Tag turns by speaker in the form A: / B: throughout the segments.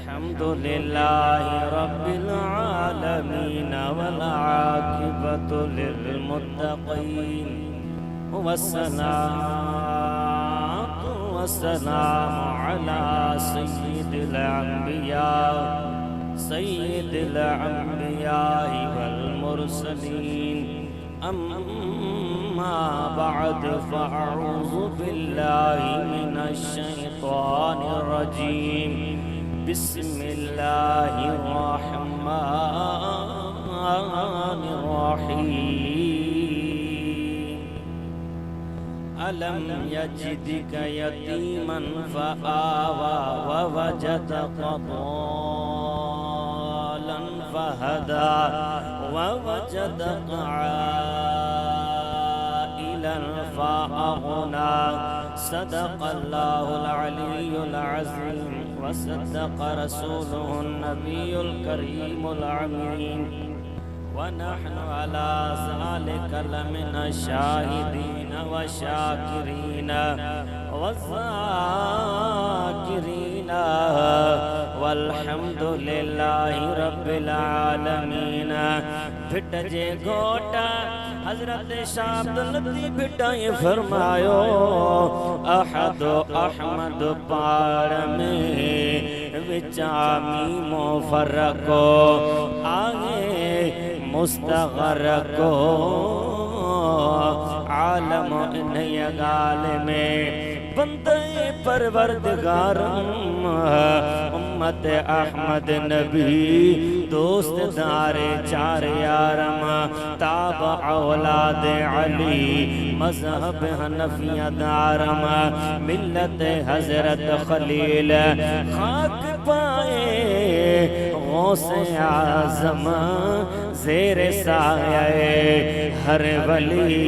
A: अल्हम्दुलिल्लाहि रब्बिल आलमीन वल आकिबतु लिल मुत्तक़ीन वस्सलातु वस्सलामु अला सय्यिदिल अंबिया वल मुरसलीन अम्मा बअद फ़अऊज़ु बिल्लाहि मिनश शैतानिर रजीम बिस्मिल्लाहिर रहमानिर रहीम अलम यजिदक यतीमन फ़आवा ववजदक ضालन फ़हदा ववजदक आइलन फ़अग़ना सदक़ल्लाहुल अलियुल अज़ीम वसद्दक़ रसूलुहुन नबियुल करीमुल अमीन वनहनु अला ज़ालिका लमिनश शाहिदीन वशाकिरीन वज़ाकिरीन वल्हम्दुलिल्लाहि रब्बिल आलमीन। फिट जे घोटा हजरत शाह अब्दुल लतीफ़ भिटा ये फरमायो अहद अहमद पार में विचामी मोफरको आगे मुस्तगरको आलम इन्हीं गाल में बंदे परवरदिगारम उम्मत अहमद नबी दोस्त दारे चार यारम ताब औलाद अली मजहब हनफिया दारम मिल्लत हजरत खलील खाक पाए गौसे आज़म ज़ेरे साये हर वली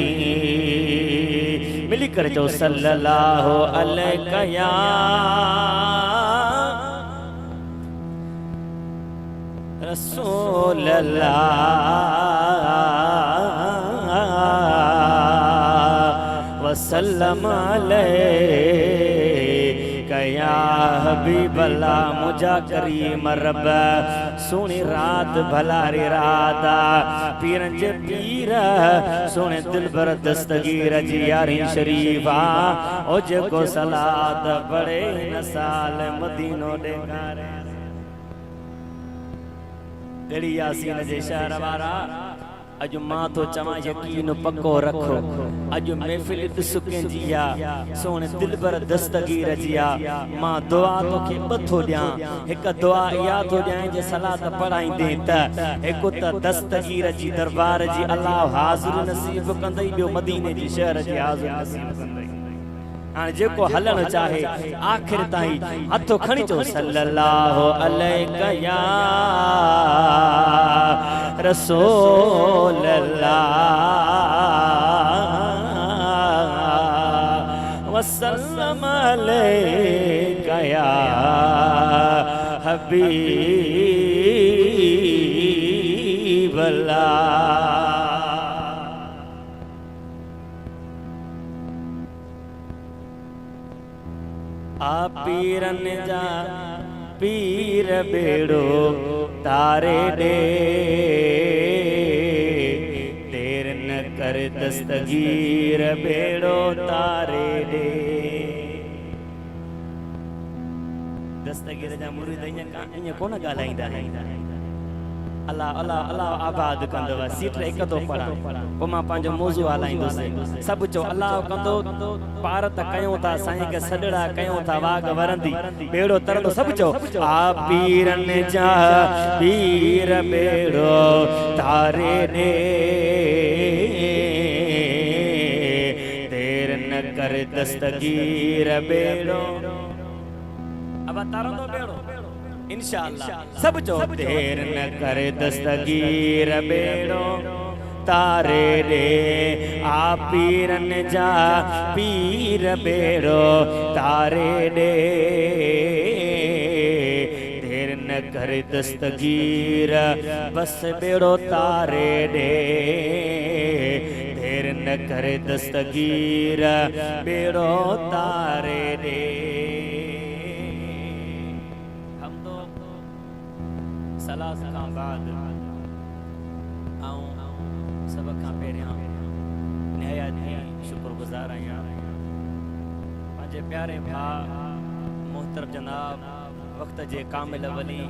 A: मिली कर जो सल्लल्लाहु अलैका या रसूल अल्लाह वसल्लम अलैका या हबीब अल्लाह मुझा करीम रब सोनी रात भलारी रात पीरन जे पीर सोने दिलबर दस्तगीर जी यारी शरीफा ओ जेको सलात बड़े न साल मदीनो डेगारे गड़ी यासीन जे शहर वारा अज मां तो चवा यकीन पक्को रखो अज महफिल सुके जिया सोने दिलबर दस्तगीर जिया मां दुआ तो के बथो दिया एक दुआ या तो दिया जे सलात पढ़ाई दे त एक त दस्तगीर जी दरबार जी अल्लाह हाजिर नसीब कंदई बियो मदीने जी शहर जी हाजिर नसीब कंदई हां जेको हलन चाहे आखिर ताई हथो खणी चो सल्लल्लाहु अलैका या रसूल अल्लाह वसल्लम अलैका या हबीब अल्लाह। आ पीरन जा पीर बेड़ो तारे दे देर न कर दस्तगीर बेड़ो तारे दे दस्तगीर जा मुरीद इन कोन ॻाल्हाईंदा अल्लाह अल्लाह अल्लाह आबाद कंदो सीट एक तो पढ़ा पो मां पंहिंजो मौज़ू हलाईंदुसि सभु चो अल्लाह कंदो पार त कयूं था साईं के सॾड़ा कयूं था वाग वरंदी बेड़ो तरंदो सभु चो आ पीरन जा पीर बेड़ो तारे दे देर न कर दस्तगीर बेड़ो अब तरंदो बेड़ो इंशाअल्लाह सब जो देर न करे दस्तगीर बेड़ो तारे दे आ पीरन जा पीर बेड़ो तारे दे देर न करे दस्तगीर बस बेड़ो तारे दे देर न करे दस्तगीर बेड़ो तारे दे। हम तो सलात का बाद आऊं सब का पहिरियां निहायत शुक्रगुजार आहियां पंहिंजे प्यारे भाउ मोहतरम जनाब वक्त जे कामिल वली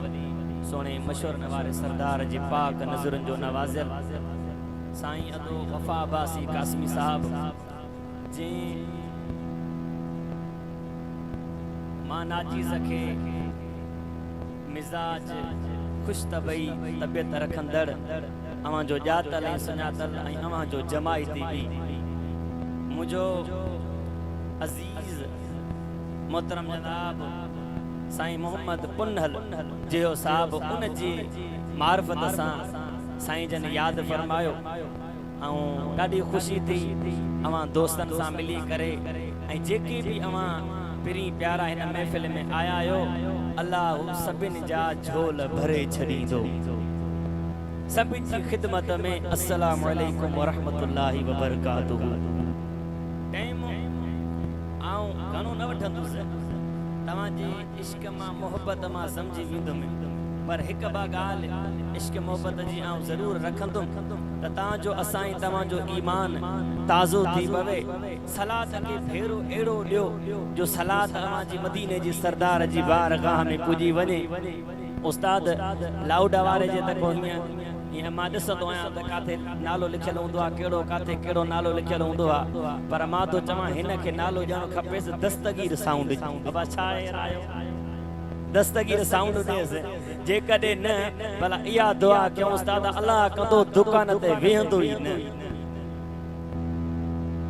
A: सोने मशहूर नवारे सरदार जी पाक नज़रन जो नवाज़िल साईं अदो वफा अब्बासी कासमी साहब जी मां नाजीज़ खे मिजाज खुश तबई तबियत रखंदड़ अवां जो जातल ऐं सुञातल ऐं अवां जो जमायती भी मुझो अजीज मोहतरम जनाब साईं मोहम्मद पुनहल जो साहब उन जी मार्फत सां साईं जन याद फरमायो ऐं ॾाढी खुशी थी अवां दोस्तन सां मिली करे ऐं जेके भी अवां पिरी प्यारा हिन महफ़िल में आया आयो अल्लाह सभिनी जा झोल भरे छॾींदो सभिनी जी खिदमत में अस्सलामु अलैकुम वरहमतुल्लाहि वबरकातुहू टाइम आऊं घणो न वठंदुसि तव्हां जे इश्क मां मोहब्बत मां समझी वेंदुमि पर हिक बा ॻाल्हि इश्क मोहब्बत जी आऊं ज़रूर रखंदुमि त तव्हांजो असां तव्हांजो ईमान ताज़ो थी पवे सलात के फेरो एड़ो ॾियो जो सलात तव्हां जी मदीने जी सरदार जी बारगाह में पुजी वञे उस्ताद लाउडा वारे जे तक हीअं मां ॾिसंदो आहियां त काथे नालो लिखियलु हूंदो आहे कहिड़ो काथे कहिड़ो नालो लिखियलु हूंदो आहे पर मां तो चवां हिन खे नालो ॾियणो खपेसि दस्तगीर साउंड बाबा छा आयो दस्तगीर साउंड ॾेसि जेकॾहिं न भला इहा दुआ कयूं उस्ताद अल्लाह कंदो दुकान ते वेहंदो ई न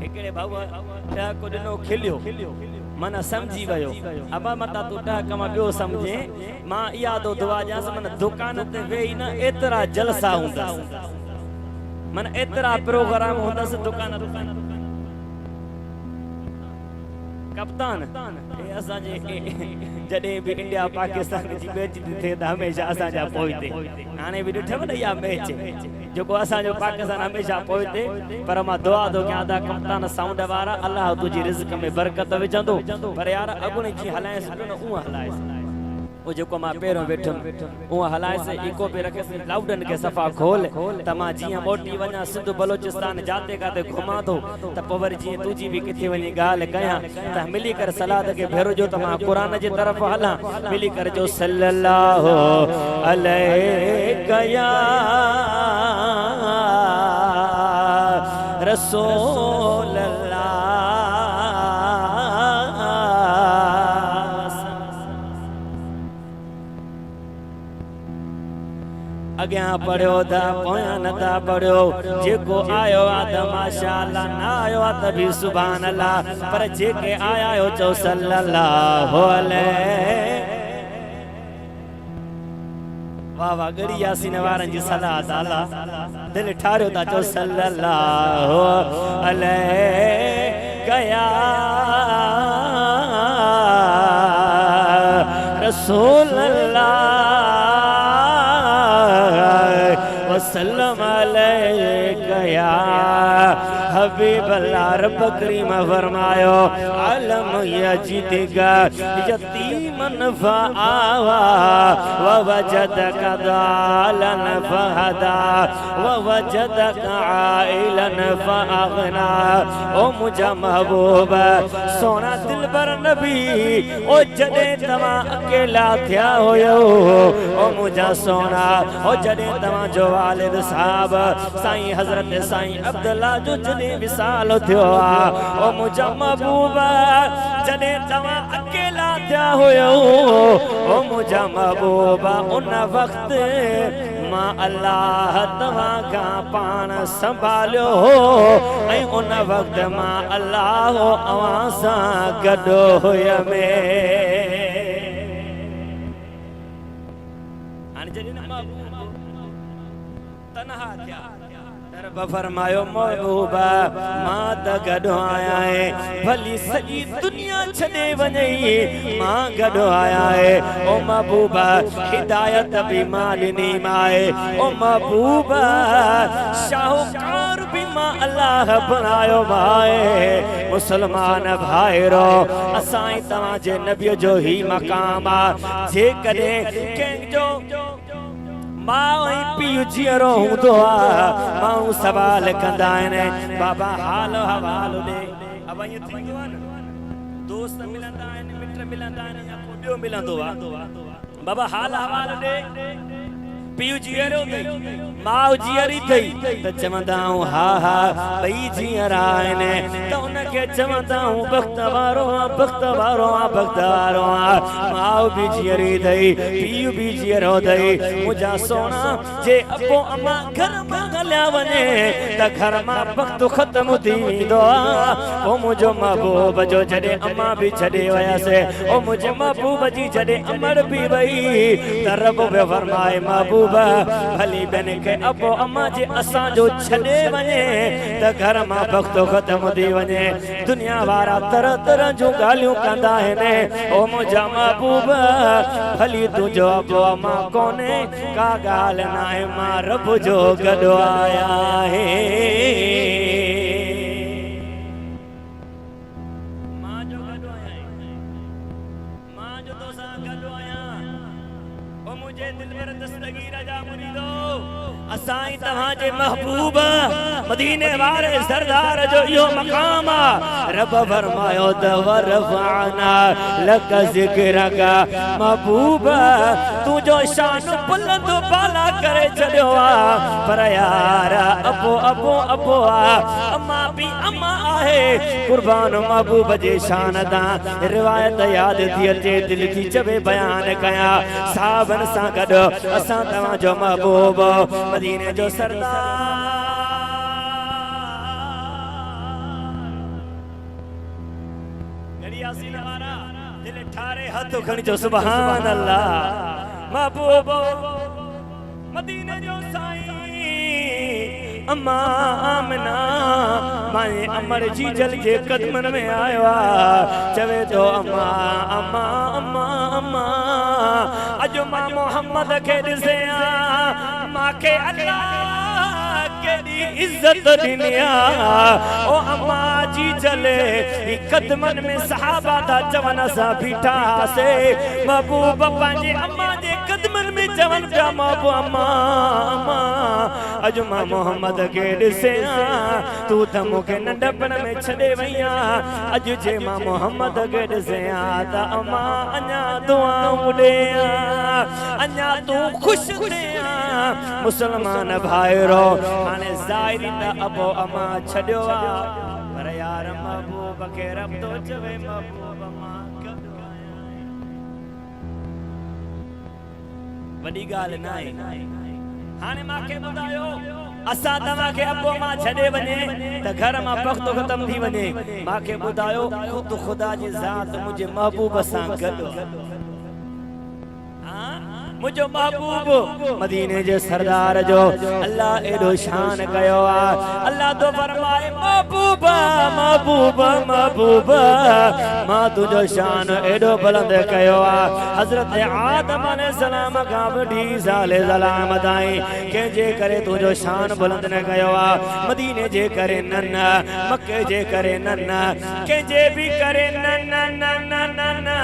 A: हिकिड़े भाऊ टहको ॾिनो खिलियो मन समझी वियो अबा मता तू टहक मां ॿियो समझे मां इहा तो दुआ ॾियांसि मन दुकान ते वेही न एतिरा जलसा हूंदसि मन एतिरा प्रोग्राम हूंदसि दुकान कप्तान असांजे जॾहिं भी इंडिया पाकिस्तान जी मैच थिए त हमेशह असांजा पोइते हाणे बि ॾिठव न इहा मैच जेको असांजो पाकिस्तान हमेशह पोइते पर मां दुआ थो कयां था कप्तान साउंड वारा अल्लाह तुंहिंजी रिज़्क़ में बरकत विझंदो पर यार अॻुणी जी हलाएसि न उहा हलाएसि वो जेको मां पहिरों वेठुमि उहा हलाएसि इको पे रखेसि लाउडन के सफ़ा खोल त मां जीअं मोटी वञा सिंध बलोचिस्तान जाते काथे घुमां थो त पोइ वरी जीअं तुंहिंजी बि किथे वञी ॻाल्हि कयां त मिली करे सलाद खे भेरो जो त मां क़ुरान जे तरफ़ हलां मिली करे जो सल्लल्लाहु अलैहि या रसूल अग्यां पढ़ियो था पोयां नथा पढ़ियो जेको आयो आहे त माशाअल्लाह न आयो आहे त बि सुभान अल्लाह पर जेके आया आहियो चओ सल्लल्लाहु अलैहि वाह वाह गड़ी यासीन वारनि जी सलात आला दिल ठारियो था चओ सल्लल्लाहु अलैहि या रसूल अल्लाह वसल्लम अलैका या हबीब अल्लाह रब करीम फरमायो अलम यजिदका यतीमन फआवा व वजदका दालन फहदा व वजदका आइलन फअगना ओ मुझा महबूब सोना दिलबर नबी ओ जडे तमा अकेला थिया होयो ओ मुझा सोना ओ जडे तमा जो वालिद साहब साईं हजरत साईं अब्दुल्ला जो जडे विसाल थियो ओ मुझा महबूब जडे तमा अकेला थिया होयो ओ मुझा महबूब उन वक्त मां अल्लाह तवा का पान संभालियो ऐं उन वक्त मां अल्लाह अवां सां गॾु हुय में हाणे जॾहिं तन्हा थिया रब फरमायो महबूबा मां त गॾु आया है भली सॼी दुनिया छॾे वञई मां गॾु आया है ओ महबूबा हिदायत भी मां ॾिनी माए ओ महबूबा शाहूकार भी मां अल्लाह बनायो माए मुसलमान भाइरो असां तव्हां जे नबी जो ही मकाम आ जे कॾहिं कंहिंजो मां ऐं पीउ जीअरो हूंदो आहे माण्हू सवाल कंदा आहिनि बाबा हाल हवाल ॾे अब ईअं थींदो आहे न दोस्त मिलंदा आहिनि मिट मिलंदा आहिनि या को ॿियो मिलंदो आहे बाबा हाल हवाल ॾे पीउ जीअरो अथई माउ जीअरी अथई त चवंदा आहियूं हा हा ॿई जीअरा आहिनि त उनखे चवंदा आहियूं बख़्त वारो आहे बख़्त वारो आहे बख़्त वारो आहे माउ बि जीअरी अथई पीउ बि जीअरो अथई मुंहिंजा सोना जे अबो अम्मा घर मां हलिया वञे त घर मां वक़्तु ख़तमु थी वेंदो आहे ओ मुंहिंजो महबूब जो जॾहिं अम्मा बि छॾे वयसि ओ मुंहिंजे महबूब जी जॾहिं अमर बि वई त रब बि फरमाए महबूब भली बन के अबो अम्मा जे असां जो छॾे वञे त घर मां वक़्तु ख़तमु थी वञे दुनिया वारा तरह तरह जूं ॻाल्हियूं कंदा आहिनि ओ मुंहिंजा महबूब भली तुंहिंजो अबो अम्मा कोन्हे का ॻाल्हि न आहे मां रब जो गॾु आया आहे मां जो गॾु आया मां जो तोसां गॾु आया ओ मुझे दिलबर दस्तगीर जा मुरीदो असाई तव्हांजे महबूब मदीने वारे सरदार जो इहो मकाम रब फरमायो त वरफाना लक ज़िक्रक महबूब तू जो शान बुलंद बाला करे छॾियो आहे पर यार अबो अबो अबो अम्मा भी अम्मा आहे कुर्बान महबूब जे शान दा रिवायत याद थी अचे दिल थी चवे बयान कया साहबन सां गॾु असां तव्हांजो महबूब मदीने जो सरदार गड़िया सीना वारा दिल ठारे हथ खणी जो सुभान अल्लाह महबूब मदीने जो साईं अम्मा आमना माए अमर जी जल जे कदमन में आयो चवे तो अम्मा अम्मा अम्मा अम्मा अज मां मोहम्मद के ॾिसे मां के अल्लाह केडी इज्जत दिनिया ओ अम्मा जी जले कदमन में सहाबा दा चवन सा बीठा से महबूब पंहिंजे अम्मा जे कदमन में चवन पिया महबूब अम्मा अम्मा अज मां मोहम्मद के ॾिसे तू त मूंखे नंढपण में छॾे वई अज जे मां मोहम्मद के ॾिसे त अम्मा अञा दुआऊं ॾे अञा तू ख़ुशि थे मुसलमान भाइरो हाणे ज़ाहिरी त अबो अम्मा छॾियो पर यार महबूब खे रब तो चवे महबूब मां कब वॾी ॻाल्हि न आहे हाणे मूंखे ॿुधायो असां तव्हांखे अबो मां छॾे वञे त घर मां वक़्तु ख़तमु थी वञे मूंखे ॿुधायो ख़ुदि ख़ुदा जी ज़ात मुंहिंजे महबूब सां गॾु मुझो महबूब मदीने जे सरदार जो अल्लाह एडो शान कयो अल्लाह तो फरमाए महबूब महबूब महबूब मां तुझो शान एडो बुलंद कयो हजरत आदम अलैहिस्सलाम का वठी साले सलाम ताई के जे करे तुझो शान बुलंद न कयो मदीने जे करे नन मक्के जे करे नन के जे भी करे नन नन नन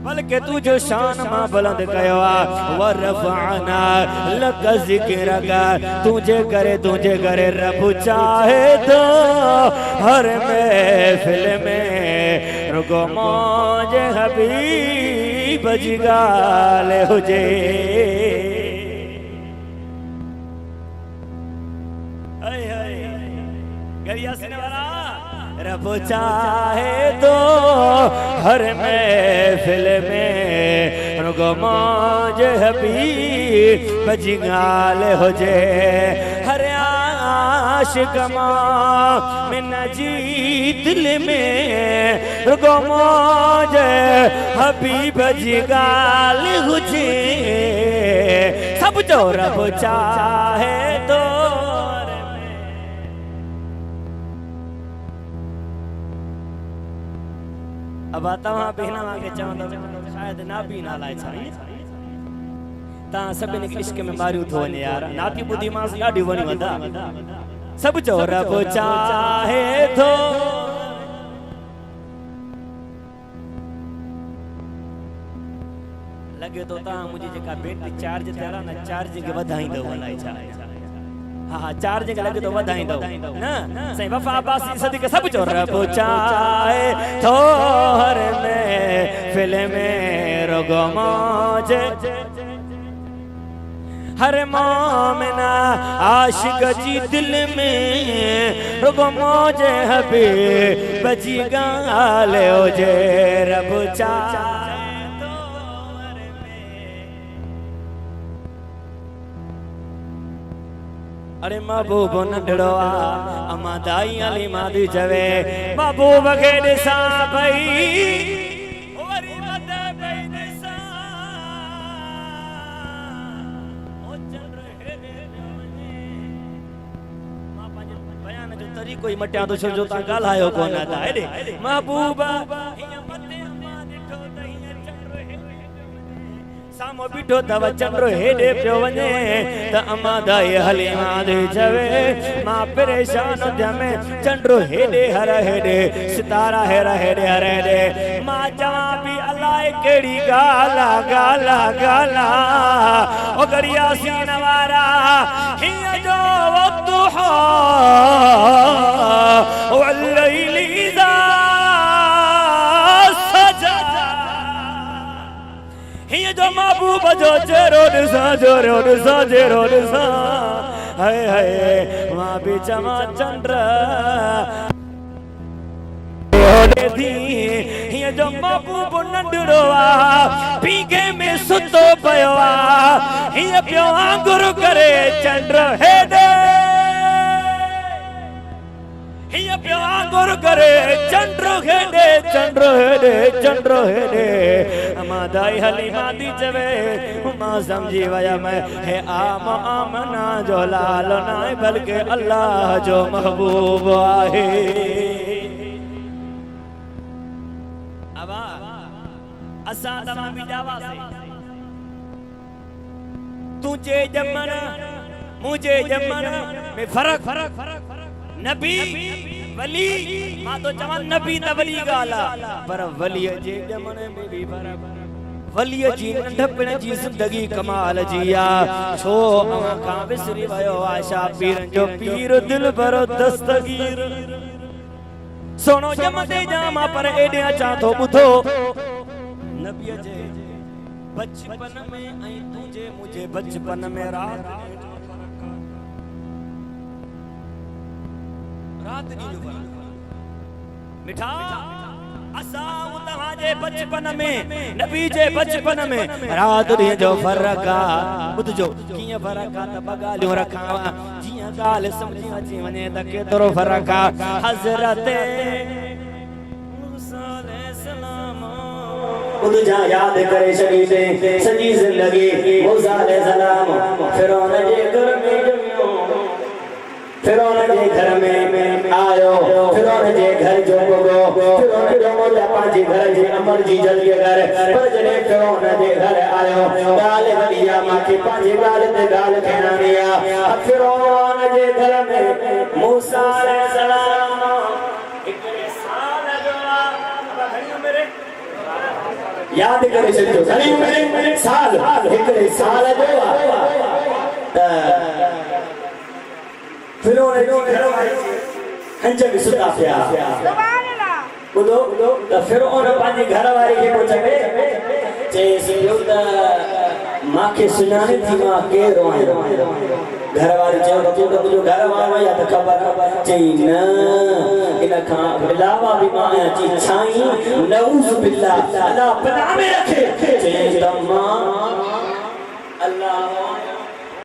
A: बल्कि तुझो शान मां बुलंद कयो वरफाना लक ज़िक्रक तुझे करे रब चाहे तो हर महफिल में रुगो मौज हबीब जी ॻाल्हि हुजे गरिया सिने वाला रब चाहे तो हर महफिल में रुगो मौज हबीब जी ॻाल्हि हुजे हर आशिक मां जी दिल में रुगो मौज हबीब जी ॻाल्हि हुजे सब जो रब चाहे तो अब तव्हां भेण वांगे चवंदव शायद ना भी ना लाए छा तव्हां सभिनी खे इश्क में मारियूं थो वञे यार नाती ॿुधी मांसि ॾाढी वणी वंदा सब चओ रब चाहे थो लगे तो ता मुझे जेका बैटरी चार्ज तेरा ना चार्जिंग वधाई दो अलाई छा हाँ चार्जिंग लगे तो वधाई दो ना सही वफा अब्बासी सदीक सब जो रब चाहे तो हर में फिल्म में रोगो मौज हर मोमिना आशिक जी दिल में रुगो मौज हबी बची गाले ओजे रब चाहे तो हर में अरे महबूब नंढड़ो अमा दाई अली मादी जवे महबूब के दिसा भई वरी मद भई दिसा कोई मटिया तो जो ता गालायो कोन था एडे महबूबा हिया मते अम्मा दिठो त हिया चंद्रो हेडे सामो बिठो तव चंद्रो हेडे पियो वने त अम्मा दाई हलीमा दे जवे मां परेशान जमे चंद्रो हेडे हर हेडे सितारा हेरा हेडे हर हेडे मां जवा भी अल्लाह केड़ी गाला गाला गाला ओ गरिया सीन वारा हिया जो वतुहा والليل إذا سجى هي جو محبوب جو جرود سا جرود سا جرود سا هاي هاي ما بيچما चंद्र होने थी ये जो महबूब नंढड़ो पीगे में सुतो पयो ये पियो आंगुर करे चंद्र हेडे हिया पियो आंगुर करे चंद्र हेडे चंद्र हेडे चंद्र हेडे अमा दाई हलीमा दी जवे मां समझी वया मैं है आम आमना जो लाल ना बल्कि अल्लाह जो महबूब आहे अबा असा तमा भी जावा से तुझे जमन मुझे जमन में फर्क नबी वली मां तो चवन नबी त वली गाला पर वली जे जमने में भी फर्क वली जी नंढपण जी जिंदगी कमाल जिया छो आंखा विसरी वयो आशा पीरन जो पीर दिल भरो दस्तगीर सोनो जमदे जामा पर एडे अचा तो बुधो नबी जे बचपन में आई तुझे मुझे बचपन में रात नी जो मिठा असा उतहा जे बचपन में नबी जे बचपन में रात नी जो फर्क आ बुध जो किया फर्क आ त बगालियो रखावा जिया गाल समझी अची वने त केतरो फर्क आ हजरत मूसा अलैहिस्सलाम बुध जा याद करे छड़ी से सजी जिंदगी मूसा अलैहिस्सलाम फिरौन जे घर में जमियो फिरौन जे घर में आयो फिरौन जे घर जो गो फिरौन मोला पांजी घर जे अमर जी जल्दी घर पर जने फिरौन जे घर आयो गाल वलिया माके पांजी गाल ते गाल कहनानिया फिरौन जे घर में मूसा अलैहिस्सलाम एकरे साल जो घणियो मेरे याद करे छो घणियो मेरे साल एकरे साल जो फिरौन जो घर वाली हंज में सुता पिया सुभान अल्लाह बुधो त फिरौन पांजी घर वाली के पुछे चेसि युद्ध माके सुनाने थी मां के रोए घर वाली जो तुझो घर वालो या त खबर चई न इन का इलावा भी मां जी छाई नऊज बिल्लाह अल्लाह पनाह में रखे चई त मां अल्लाह